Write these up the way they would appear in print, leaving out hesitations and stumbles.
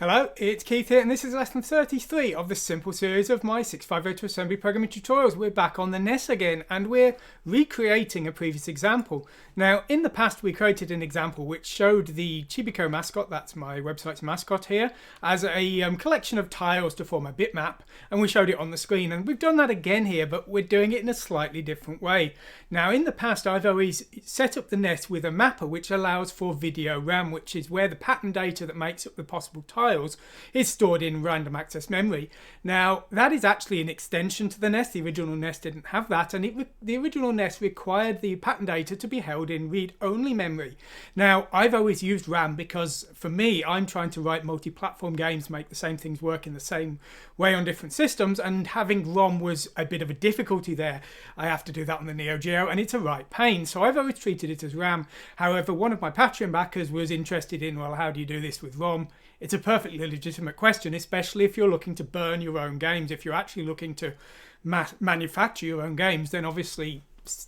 Hello, it's Keith here, and this is lesson 33 of the simple series of my 650 assembly programming tutorials. We're back on the NES again, and we're recreating a previous example. Now, in the past, we created an example which showed the Chibico mascot, that's my website's mascot here, as a collection of tiles to form a bitmap, and we showed it on the screen. And we've done that again here, but we're doing it in a slightly different way. Now, in the past, I've always set up the NES with a mapper which allows for video RAM, which is where the pattern data that makes up the possible tiles is stored in random access memory. Now, that is actually an extension to the NES. The original NES didn't have that, and the original NES required the pattern data to be held in read-only memory. Now, I've always used RAM because, for me, I'm trying to write multi-platform games, make the same things work in the same way on different systems, and having ROM was a bit of a difficulty there. I have to do that on the Neo Geo, and it's a right pain, so I've always treated it as RAM. However, one of my Patreon backers was interested in, well, how do you do this with ROM? It's a perfectly legitimate question, especially if you're looking to burn your own games. If you're actually looking to manufacture your own games, then obviously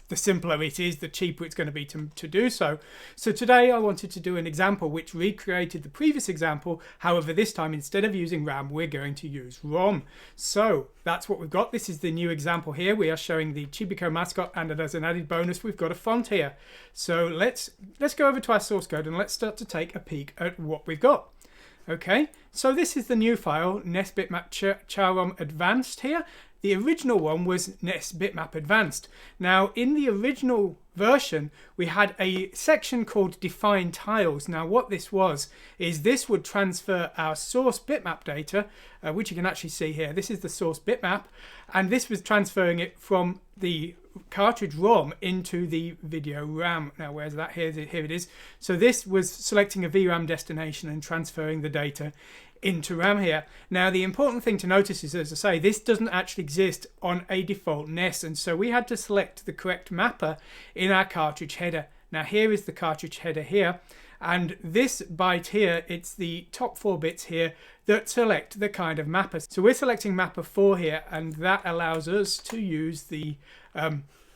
the simpler it is, the cheaper it's going to be to do so. So today I wanted to do an example which recreated the previous example. However, this time instead of using RAM, we're going to use ROM. So that's what we've got. This is the new example here. We are showing the Chibico mascot, and as an added bonus, we've got a font here. So let's go over to our source code and let's start to take a peek at what we've got. Okay, so this is the new file, NES Bitmap CHR-ROM Advanced here. The original one was NES Bitmap Advanced. Now, in the original version, we had a section called Define Tiles. Now, what this was, is this would transfer our source bitmap data, which you can actually see here. This is the source bitmap, and this was transferring it from the cartridge ROM into the video RAM. Now, where's that? Here it is. So this was selecting a VRAM destination and transferring the data into RAM here. Now, the important thing to notice is, as I say, this doesn't actually exist on a default NES, and so we had to select the correct mapper in our cartridge header. Now, here is the cartridge header here, and this byte here, it's the top 4 bits here that select the kind of mapper. So we're selecting mapper 4 here, and that allows us to use the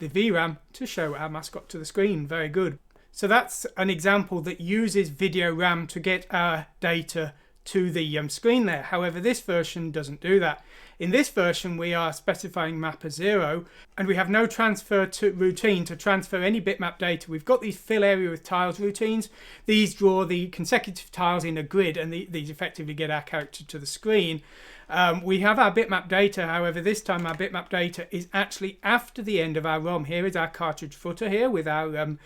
VRAM to show our mascot to the screen. Very good. So that's an example that uses video RAM to get our data to the screen there. However, this version doesn't do that. In this version, we are specifying mapper 0, and we have no transfer to routine to transfer any bitmap data. We've got these fill area with tiles routines. These draw the consecutive tiles in a grid, and these effectively get our character to the screen. We have our bitmap data, however, this time our bitmap data is actually after the end of our ROM. Here is our cartridge footer here with our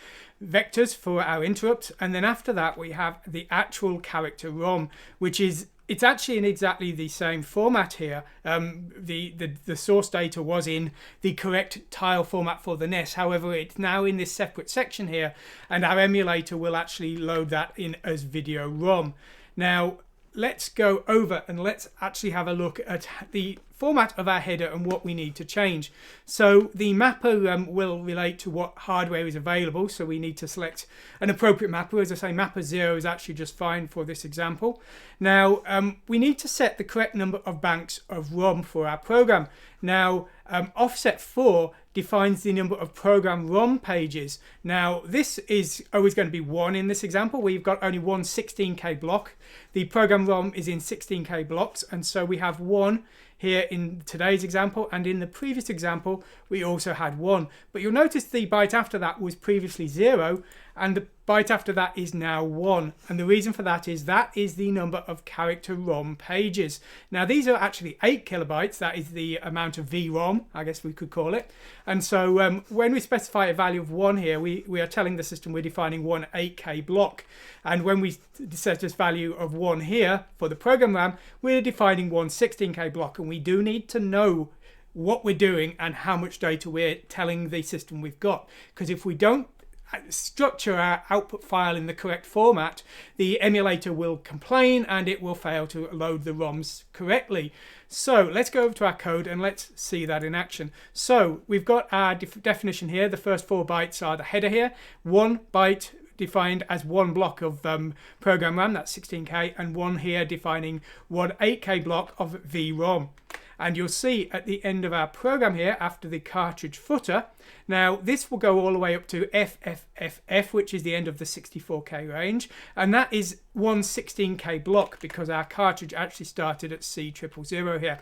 vectors for our interrupts, and then after that we have the actual character ROM, which is, it's actually in exactly the same format here. The source data was in the correct tile format for the NES, however it's now in this separate section here, and our emulator will actually load that in as video ROM. Now, let's go over and let's actually have a look at the format of our header and what we need to change. So the mapper will relate to what hardware is available, so we need to select an appropriate mapper. As I say, mapper 0 is actually just fine for this example. Now, we need to set the correct number of banks of ROM for our program. Now, offset 4 defines the number of program ROM pages. Now, this is always going to be 1 in this example. We've got only one 16K block. The program ROM is in 16K blocks, and so we have 1 here in today's example, and in the previous example we also had 1. But you'll notice the byte after that was previously 0, and the byte after that is now 1, and the reason for that is the number of character ROM pages. Now, these are actually 8 kilobytes. That is the amount of V-ROM, I guess we could call it. And so when we specify a value of 1 here, we are telling the system we're defining one 8K block, and when we set this value of 1 here for the program RAM, we're defining one 16K block, and we do need to know what we're doing and how much data we're telling the system we've got, because if we don't structure our output file in the correct format, the emulator will complain and it will fail to load the ROMs correctly. So let's go over to our code and let's see that in action. So we've got our definition here. The first 4 bytes are the header here. 1 byte defined as 1 block of program RAM, that's 16K, and 1 here defining one 8K block of V-ROM. and you'll see at the end of our program here, after the cartridge footer, now this will go all the way up to FFFF, which is the end of the 64K range, and that is one 16K block because our cartridge actually started at C000 here.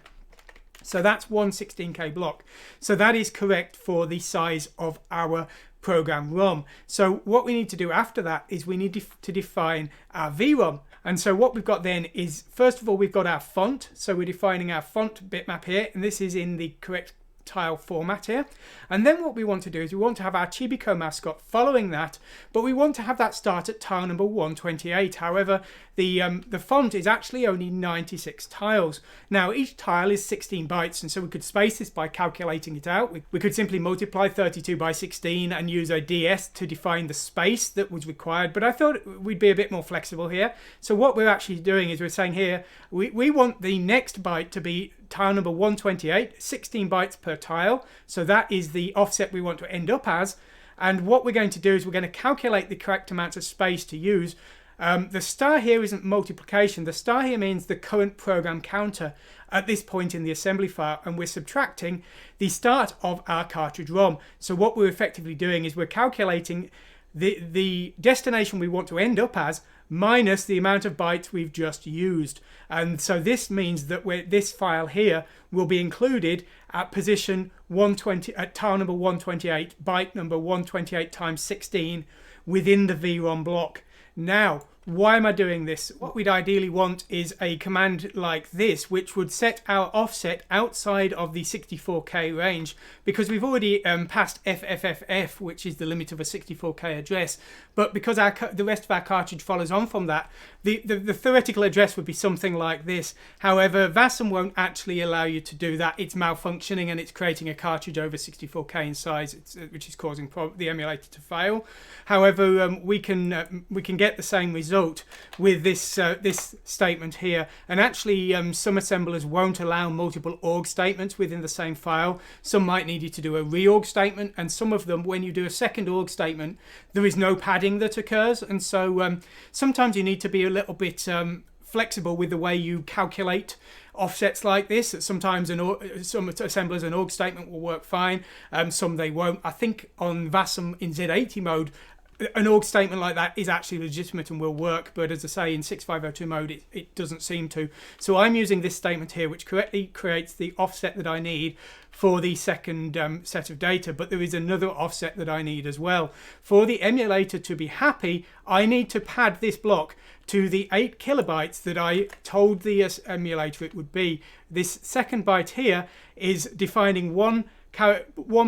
So that's one 16K block. So that is correct for the size of our program ROM. So what we need to do after that is we need to define our V-ROM. And so what we've got then is, first of all, we've got our font. So we're defining our font bitmap here, and this is in the correct tile format here. And then what we want to do is we want to have our Chibico mascot following that, but we want to have that start at tile number 128. However, the font is actually only 96 tiles. Now each tile is 16 bytes, and so we could space this by calculating it out. We could simply multiply 32 by 16 and use a DS to define the space that was required, but I thought we'd be a bit more flexible here. So what we're actually doing is we're saying here we want the next byte to be tile number 128, 16 bytes per tile. So that is the offset we want to end up as. And what we're going to do is we're going to calculate the correct amount of space to use. The star here isn't multiplication. The star here means the current program counter at this point in the assembly file, and we're subtracting the start of our cartridge ROM. So what we're effectively doing is we're calculating the destination we want to end up as minus the amount of bytes we've just used. And so this means that this file here will be included at position 120 at tile number 128, byte number 128 times 16 within the VROM block. Now, why am I doing this? What we'd ideally want is a command like this, which would set our offset outside of the 64K range, because we've already passed FFFF, which is the limit of a 64K address. But because the rest of our cartridge follows on from that, the theoretical address would be something like this. However, VASM won't actually allow you to do that. It's malfunctioning and it's creating a cartridge over 64K in size, which is causing the emulator to fail. However, we can get the same result with this statement here, and actually some assemblers won't allow multiple org statements within the same file. Some might need you to do a reorg statement, and some of them, when you do a second org statement, there is no padding that occurs, and so sometimes you need to be a little bit flexible with the way you calculate offsets like this. Sometimes some assemblers an org statement will work fine, some they won't. I think on VASM in Z80 mode an org statement like that is actually legitimate and will work, but as I say, in 6502 mode it doesn't seem to. So I'm using this statement here, which correctly creates the offset that I need for the second set of data, but there is another offset that I need as well. For the emulator to be happy, I need to pad this block to the 8 kilobytes that I told the emulator it would be. This second byte here is defining one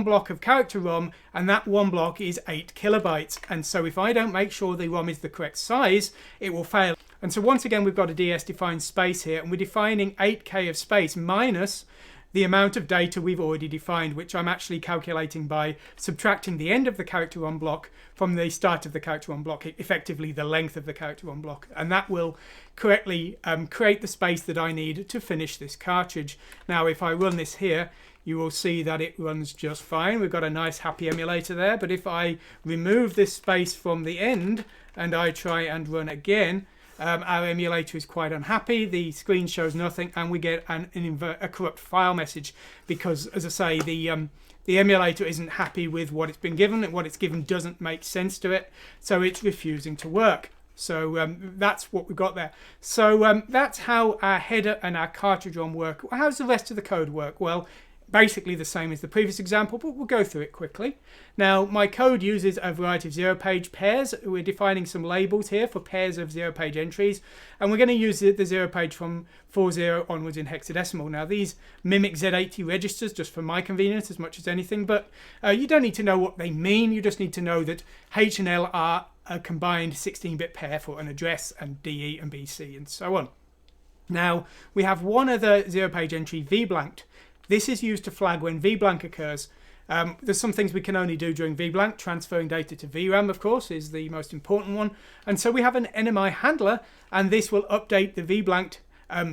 block of character ROM, and that one block is 8 kilobytes. And so if I don't make sure the ROM is the correct size, it will fail. And so once again, we've got a DS defined space here, and we're defining 8K of space minus the amount of data we've already defined, which I'm actually calculating by subtracting the end of the character ROM block from the start of the character ROM block, effectively the length of the character ROM block. And that will correctly create the space that I need to finish this cartridge. Now, if I run this here, you will see that it runs just fine. We've got a nice happy emulator there, but if I remove this space from the end and I try and run again, our emulator is quite unhappy. The screen shows nothing, and we get a corrupt file message because, as I say, the emulator isn't happy with what it's been given, and what it's given doesn't make sense to it, so it's refusing to work. So that's what we've got there. So that's how our header and our cartridge ROM work. How does the rest of the code work? Well, basically the same as the previous example, but we'll go through it quickly. Now, my code uses a variety of zero-page pairs. We're defining some labels here for pairs of zero-page entries, and we're going to use the zero-page from 40 onwards in hexadecimal. Now, these mimic Z80 registers just for my convenience as much as anything, but you don't need to know what they mean. You just need to know that H and L are a combined 16-bit pair for an address, and DE and BC, and so on. Now, we have one other zero-page entry, V-blanked. This is used to flag when VBlank occurs. There's some things we can only do during VBlank. Transferring data to VRAM, of course, is the most important one. And so we have an NMI handler, and this will update the VBlanked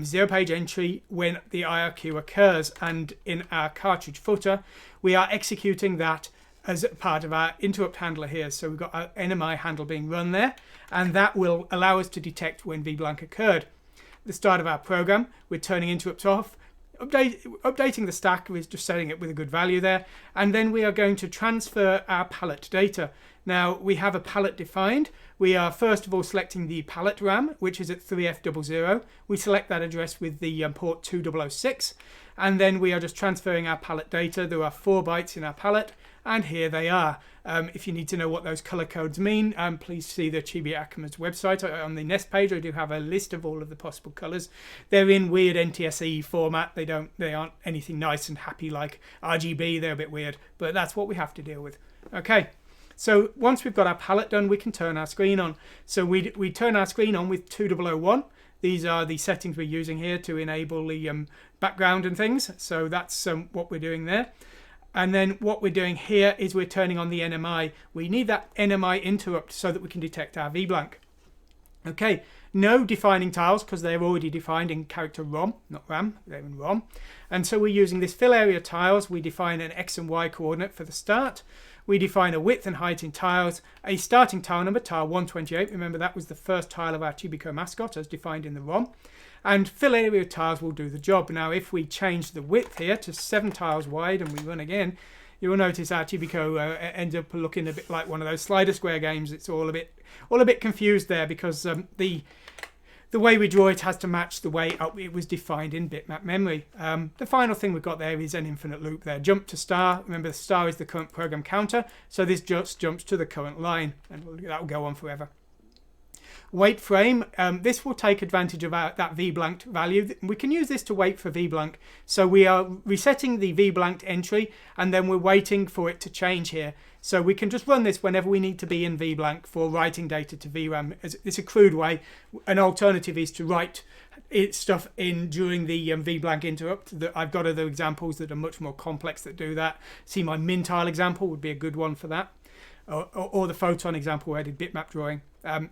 zero-page entry when the IRQ occurs. And in our cartridge footer, we are executing that as part of our interrupt handler here. So we've got our NMI handle being run there, and that will allow us to detect when VBlank occurred. At the start of our program, we're turning interrupts off, updating the stack is just setting it with a good value there. And then we are going to transfer our palette data. Now we have a palette defined. We are first of all selecting the palette RAM, which is at 3F00. We select that address with the port 2006. And then we are just transferring our palette data. There are 4 bytes in our palette, and here they are. If you need to know what those color codes mean, please see the Chibi Akuma's website. On the NES page, I do have a list of all of the possible colors. They're in weird NTSC format. They aren't anything nice and happy like RGB. They're a bit weird, but that's what we have to deal with. Okay. So once we've got our palette done, we can turn our screen on. So we turn our screen on with 2001. These are the settings we're using here to enable the background and things. So that's what we're doing there. And then what we're doing here is we're turning on the NMI. We need that NMI interrupt so that we can detect our VBlank. Okay, no defining tiles because they're already defined in character ROM, not RAM, they're in ROM. And so we're using this fill area tiles. We define an X and Y coordinate for the start. We define a width and height in tiles, a starting tile number, tile 128. Remember that was the first tile of our Chibico mascot as defined in the ROM. And fill area tiles will do the job. Now if we change the width here to 7 tiles wide and we run again, you will notice our Chibico ends up looking a bit like one of those slider square games. It's all a bit confused there because the way we draw it has to match the way it was defined in bitmap memory. The final thing we've got there is an infinite loop there. Jump to star. Remember, the star is the current program counter, so this just jumps to the current line, and that will go on forever. Wait frame. This will take advantage of that VBlank value. We can use this to wait for VBlank. So we are resetting the VBlank entry, and then we're waiting for it to change here. So we can just run this whenever we need to be in VBlank for writing data to VRAM. It's a crude way. An alternative is to write stuff in during the VBlank interrupt. I've got other examples that are much more complex that do that. See, my Mintile example would be a good one for that. Or the Photon example where I did bitmap drawing.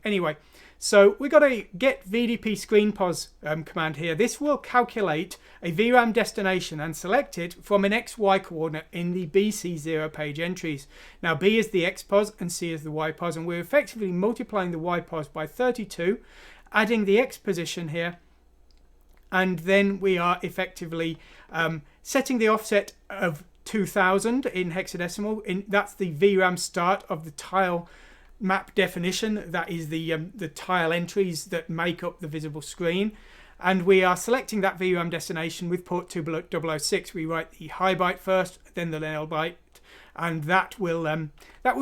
Anyway, so we've got a get VDP screen pos command here. This will calculate a VRAM destination and select it from an XY coordinate in the BC0 page entries. Now B is the X pos and C is the Y pos, and we're effectively multiplying the Y pos by 32, adding the X position here, and then we are effectively setting the offset of 2000 in hexadecimal. That's the VRAM start of the tile map definition. That is the tile entries that make up the visible screen, and we are selecting that VRAM destination with port 2006. We write the high byte first, then the null byte, and that will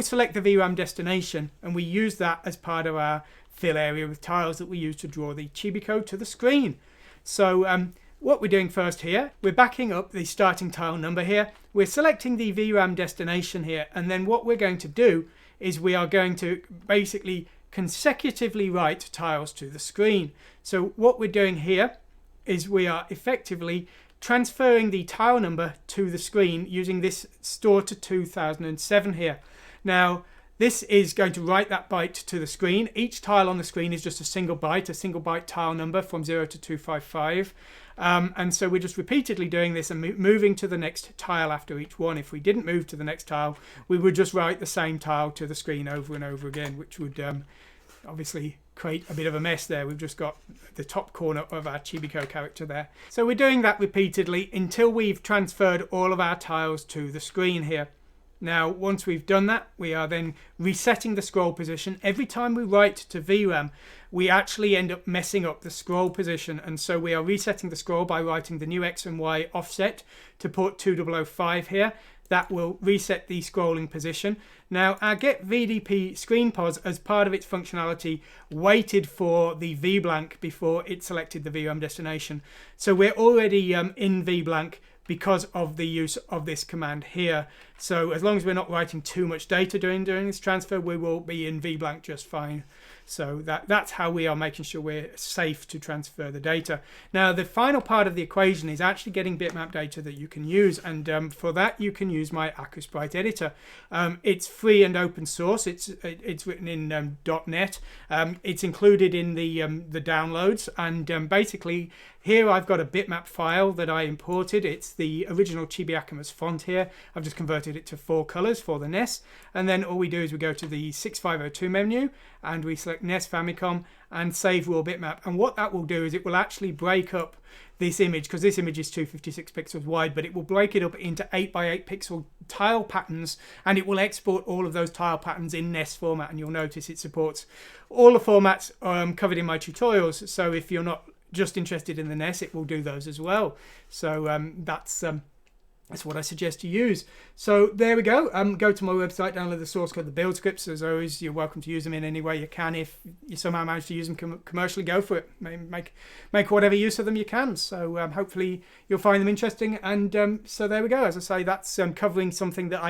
select the VRAM destination, and we use that as part of our fill area with tiles that we use to draw the Chibico to the screen. So what we're doing first here, we're backing up the starting tile number here. We're selecting the VRAM destination here, and then what we're going to do is we are going to basically consecutively write tiles to the screen. So what we're doing here is we are effectively transferring the tile number to the screen using this store to 2007 here. Now this is going to write that byte to the screen. Each tile on the screen is just a single byte tile number from 0 to 255. And so we're just repeatedly doing this and moving to the next tile after each one. If we didn't move to the next tile, we would just write the same tile to the screen over and over again, which would obviously create a bit of a mess there. We've just got the top corner of our Chibico character there. So we're doing that repeatedly until we've transferred all of our tiles to the screen here. Now, once we've done that, we are then resetting the scroll position. Every time we write to VRAM, we actually end up messing up the scroll position. And so we are resetting the scroll by writing the new X and Y offset to port 2005 here. That will reset the scrolling position. Now, our get VDP screen pos, as part of its functionality, waited for the VBlank before it selected the VRAM destination. So we're already in VBlank because of the use of this command here. So as long as we're not writing too much data during this transfer, we will be in VBlank just fine. So that's how we are making sure we're safe to transfer the data. Now the final part of the equation is actually getting bitmap data that you can use, and for that you can use my AkuSprite editor. It's free and open source. It's written in .NET. It's included in the downloads, and basically here I've got a bitmap file that I imported. It's the original Chibi Akuma's font here. I've just converted it to 4 colors for the NES, and then all we do is we go to the 6502 menu and we select NES Famicom, and save raw bitmap. And what that will do is it will actually break up this image, because this image is 256 pixels wide, but it will break it up into 8x8 pixel tile patterns, and it will export all of those tile patterns in NES format. And you'll notice it supports all the formats covered in my tutorials. So if you're not just interested in the NES, it will do those as well. So that's what I suggest you use. So there we go. Go to my website, download the source code, the build scripts. As always, you're welcome to use them in any way you can. If you somehow manage to use them commercially, go for it. Make whatever use of them you can. So hopefully you'll find them interesting. And so there we go. As I say, that's covering something that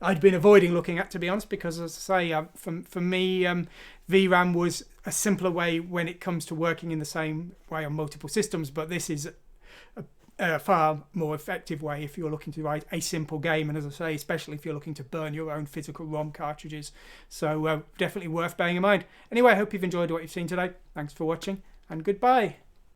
I'd been avoiding looking at, to be honest, because as I say, for me, VRAM was a simpler way when it comes to working in the same way on multiple systems. But this is a far more effective way if you're looking to write a simple game, and as I say, especially if you're looking to burn your own physical ROM cartridges. So definitely worth bearing in mind. Anyway, I hope you've enjoyed what you've seen today. Thanks for watching, and goodbye.